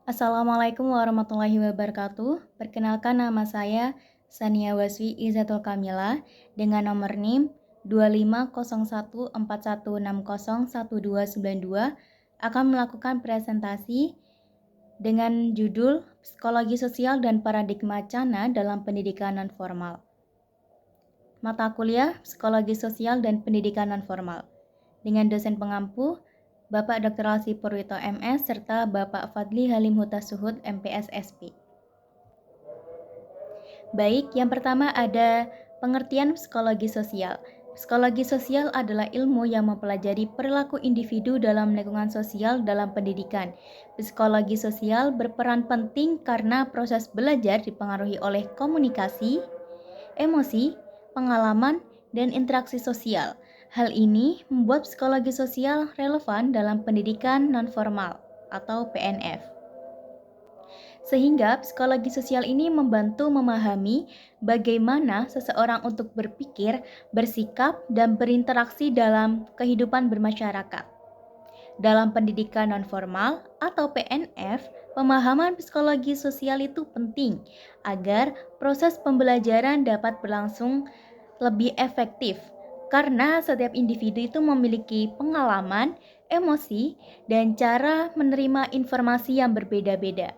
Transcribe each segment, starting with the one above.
Assalamualaikum warahmatullahi wabarakatuh. Perkenalkan nama saya Sania Waswi Izatul Kamila dengan nomor NIM 250141601292 akan melakukan presentasi dengan judul Psikologi Sosial dan Paradigma Cana dalam Pendidikan Nonformal. Mata kuliah Psikologi Sosial dan Pendidikan Nonformal dengan dosen pengampu Bapak Dr. Alsi Purwito MS serta Bapak Fadli Halim Hutasuhud MPS SP. Baik, yang pertama ada pengertian psikologi sosial. Psikologi sosial adalah ilmu yang mempelajari perilaku individu dalam lingkungan sosial dalam pendidikan. Psikologi sosial berperan penting karena proses belajar dipengaruhi oleh komunikasi, emosi, pengalaman, dan interaksi sosial. Hal ini membuat psikologi sosial relevan dalam pendidikan nonformal atau PNF. Sehingga psikologi sosial ini membantu memahami bagaimana seseorang untuk berpikir, bersikap, dan berinteraksi dalam kehidupan bermasyarakat. Dalam pendidikan nonformal atau PNF, pemahaman psikologi sosial itu penting agar proses pembelajaran dapat berlangsung lebih efektif karena setiap individu itu memiliki pengalaman, emosi, dan cara menerima informasi yang berbeda-beda.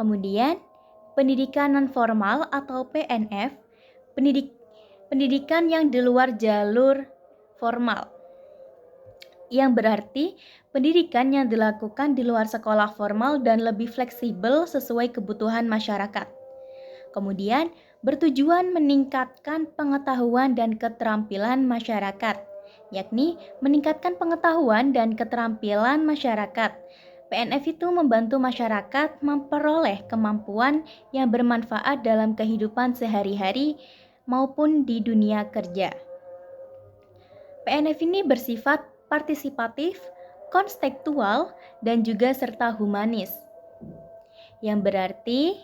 Kemudian, pendidikan nonformal atau PNF, pendidikan yang di luar jalur formal, yang berarti pendidikan yang dilakukan di luar sekolah formal dan lebih fleksibel sesuai kebutuhan masyarakat. Kemudian, bertujuan meningkatkan pengetahuan dan keterampilan masyarakat, yakni meningkatkan pengetahuan dan keterampilan masyarakat. PNF itu membantu masyarakat memperoleh kemampuan yang bermanfaat dalam kehidupan sehari-hari maupun di dunia kerja. PNF ini bersifat partisipatif, konstekstual, dan juga serta humanis. Yang berarti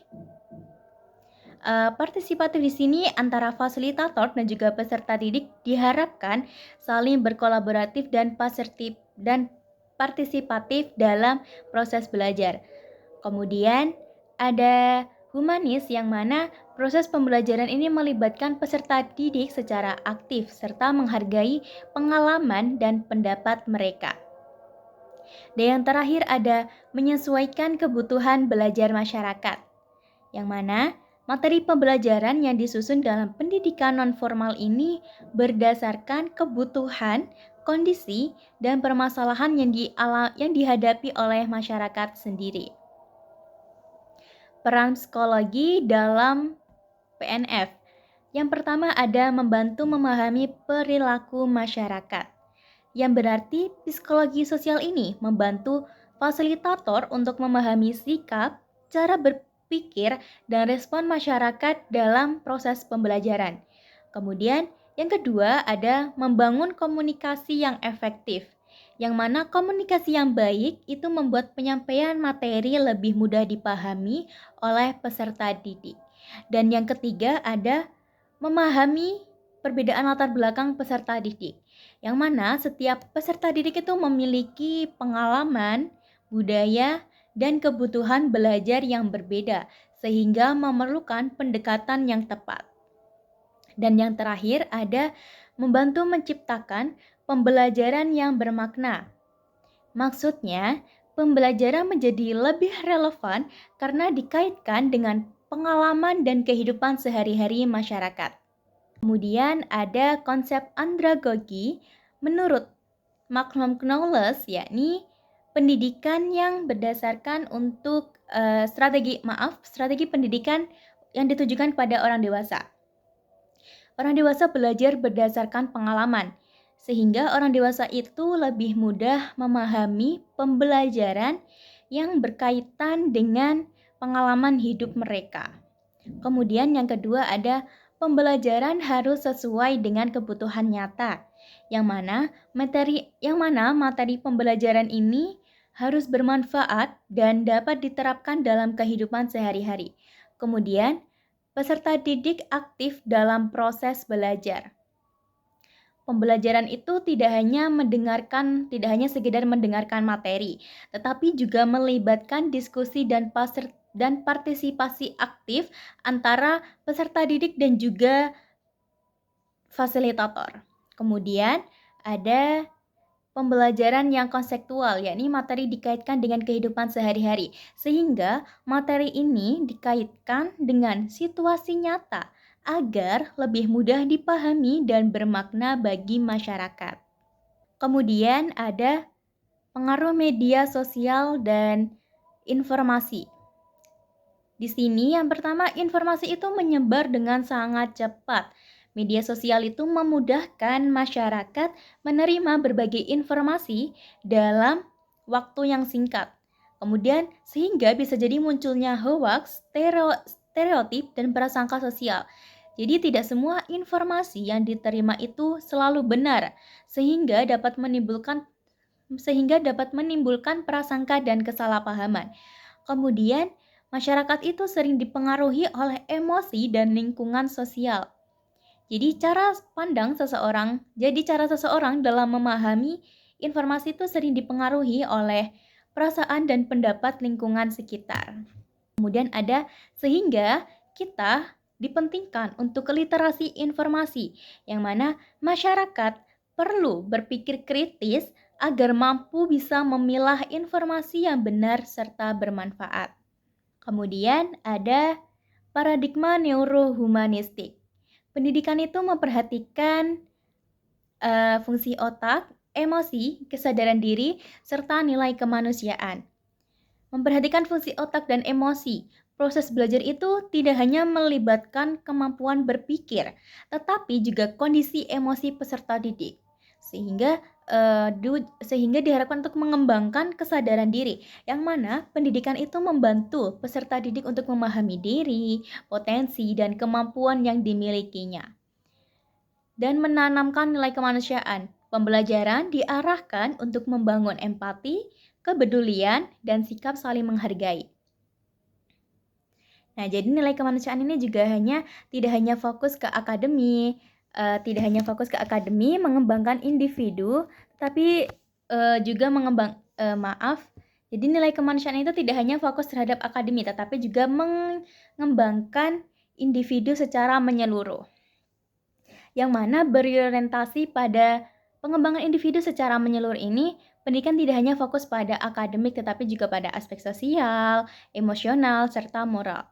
partisipatif di sini antara fasilitator dan juga peserta didik diharapkan saling berkolaboratif dan partisipatif dalam proses belajar. Kemudian ada humanis yang mana proses pembelajaran ini melibatkan peserta didik secara aktif serta menghargai pengalaman dan pendapat mereka. Dan yang terakhir ada menyesuaikan kebutuhan belajar masyarakat, yang mana materi pembelajaran yang disusun dalam pendidikan nonformal ini berdasarkan kebutuhan, kondisi, dan permasalahan yang dihadapi oleh masyarakat sendiri. Peran psikologi dalam PNF. Yang pertama ada membantu memahami perilaku masyarakat, yang berarti psikologi sosial ini membantu fasilitator untuk memahami sikap, cara berpikir, dan respon masyarakat dalam proses pembelajaran. Kemudian yang kedua ada membangun komunikasi yang efektif, yang mana komunikasi yang baik itu membuat penyampaian materi lebih mudah dipahami oleh peserta didik. Dan yang ketiga ada memahami perbedaan latar belakang peserta didik, yang mana setiap peserta didik itu memiliki pengalaman, budaya, dan kebutuhan belajar yang berbeda, sehingga memerlukan pendekatan yang tepat. Dan yang terakhir ada membantu menciptakan pembelajaran yang bermakna. Maksudnya, pembelajaran menjadi lebih relevan karena dikaitkan dengan pengalaman dan kehidupan sehari-hari masyarakat. Kemudian ada konsep andragogi menurut Malcolm Knowles, yakni pendidikan yang berdasarkan untuk strategi pendidikan yang ditujukan pada orang dewasa. Orang dewasa belajar berdasarkan pengalaman, sehingga orang dewasa itu lebih mudah memahami pembelajaran yang berkaitan dengan pengalaman hidup mereka. Kemudian yang kedua ada pembelajaran harus sesuai dengan kebutuhan nyata, yang mana materi pembelajaran ini harus bermanfaat dan dapat diterapkan dalam kehidupan sehari-hari. Kemudian peserta didik aktif dalam proses belajar. Pembelajaran itu tidak hanya sekedar mendengarkan materi, tetapi juga melibatkan diskusi dan partisipasi aktif antara peserta didik dan juga fasilitator. Kemudian ada pembelajaran yang konseptual, yakni materi dikaitkan dengan kehidupan sehari-hari, sehingga materi ini dikaitkan dengan situasi nyata agar lebih mudah dipahami dan bermakna bagi masyarakat. Kemudian ada pengaruh media sosial dan informasi. Di sini yang pertama, informasi itu menyebar dengan sangat cepat. Media sosial itu memudahkan masyarakat menerima berbagai informasi dalam waktu yang singkat. Kemudian sehingga bisa jadi munculnya hoaks, stereotip, dan prasangka sosial. Jadi tidak semua informasi yang diterima itu selalu benar, sehingga dapat menimbulkan prasangka dan kesalahpahaman. Kemudian masyarakat itu sering dipengaruhi oleh emosi dan lingkungan sosial. Jadi cara seseorang dalam memahami informasi itu sering dipengaruhi oleh perasaan dan pendapat lingkungan sekitar. Kemudian ada sehingga kita dipentingkan untuk literasi informasi, yang mana masyarakat perlu berpikir kritis agar mampu bisa memilah informasi yang benar serta bermanfaat. Kemudian ada paradigma neurohumanistik. Pendidikan itu memperhatikan fungsi otak, emosi, kesadaran diri, serta nilai kemanusiaan. Memperhatikan fungsi otak dan emosi. Proses belajar itu tidak hanya melibatkan kemampuan berpikir, tetapi juga kondisi emosi peserta didik. Sehingga diharapkan untuk mengembangkan kesadaran diri, yang mana pendidikan itu membantu peserta didik untuk memahami diri, potensi, dan kemampuan yang dimilikinya. Dan menanamkan nilai kemanusiaan. Pembelajaran diarahkan untuk membangun empati, kepedulian, dan sikap saling menghargai. Nah, jadi nilai kemanusiaan ini juga tidak hanya fokus ke akademi, mengembangkan individu, tapi juga jadi nilai kemanusiaan itu tidak hanya fokus terhadap akademi, tetapi juga mengembangkan individu secara menyeluruh. Yang mana berorientasi pada pengembangan individu secara menyeluruh ini, pendidikan tidak hanya fokus pada akademik, tetapi juga pada aspek sosial, emosional, serta moral.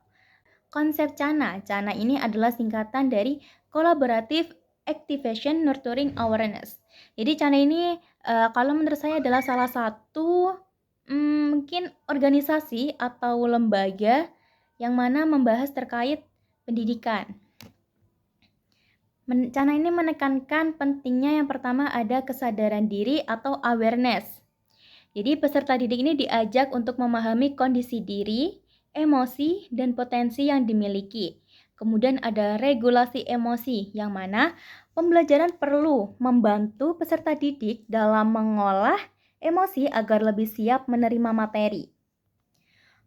Konsep CANA. CANA ini adalah singkatan dari Collaborative Activation Nurturing Awareness. Jadi CANA ini kalau menurut saya adalah salah satu mungkin organisasi atau lembaga yang mana membahas terkait pendidikan. CANA ini menekankan pentingnya yang pertama ada kesadaran diri atau awareness. Jadi peserta didik ini diajak untuk memahami kondisi diri, emosi, dan potensi yang dimiliki. Kemudian ada regulasi emosi, yang mana pembelajaran perlu membantu peserta didik dalam mengolah emosi agar lebih siap menerima materi.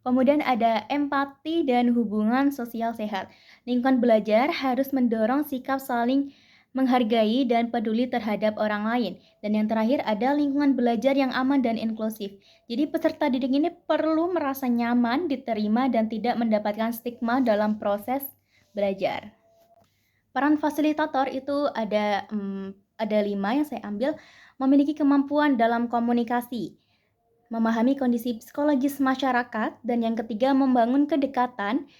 Kemudian ada empati dan hubungan sosial sehat. Lingkungan belajar harus mendorong sikap saling menghargai dan peduli terhadap orang lain. Dan yang terakhir ada lingkungan belajar yang aman dan inklusif. Jadi peserta didik ini perlu merasa nyaman, diterima, dan tidak mendapatkan stigma dalam proses belajar. Peran fasilitator itu ada 5 yang saya ambil. Memiliki kemampuan dalam komunikasi, memahami kondisi psikologis masyarakat, dan yang ketiga membangun kedekatan.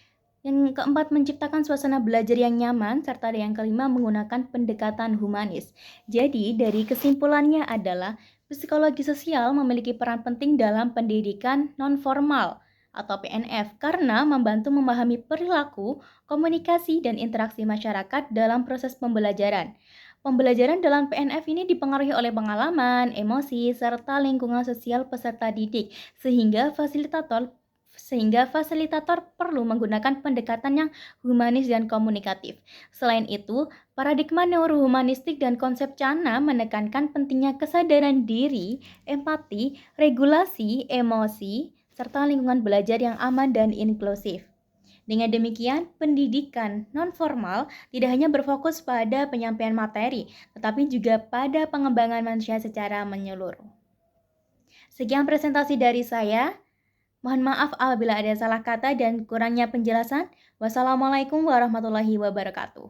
Yang keempat, menciptakan suasana belajar yang nyaman, serta yang kelima, menggunakan pendekatan humanis. Jadi, dari kesimpulannya adalah psikologi sosial memiliki peran penting dalam pendidikan non-formal atau PNF karena membantu memahami perilaku, komunikasi, dan interaksi masyarakat dalam proses pembelajaran. Pembelajaran dalam PNF ini dipengaruhi oleh pengalaman, emosi, serta lingkungan sosial peserta didik, sehingga fasilitator perlu menggunakan pendekatan yang humanis dan komunikatif. Selain itu, paradigma neurohumanistik dan konsep CANA menekankan pentingnya kesadaran diri, empati, regulasi, emosi, serta lingkungan belajar yang aman dan inklusif. Dengan demikian, pendidikan non-formal tidak hanya berfokus pada penyampaian materi, tetapi juga pada pengembangan manusia secara menyeluruh. Sekian presentasi dari saya. Mohon maaf apabila ada salah kata dan kurangnya penjelasan. Wassalamualaikum warahmatullahi wabarakatuh.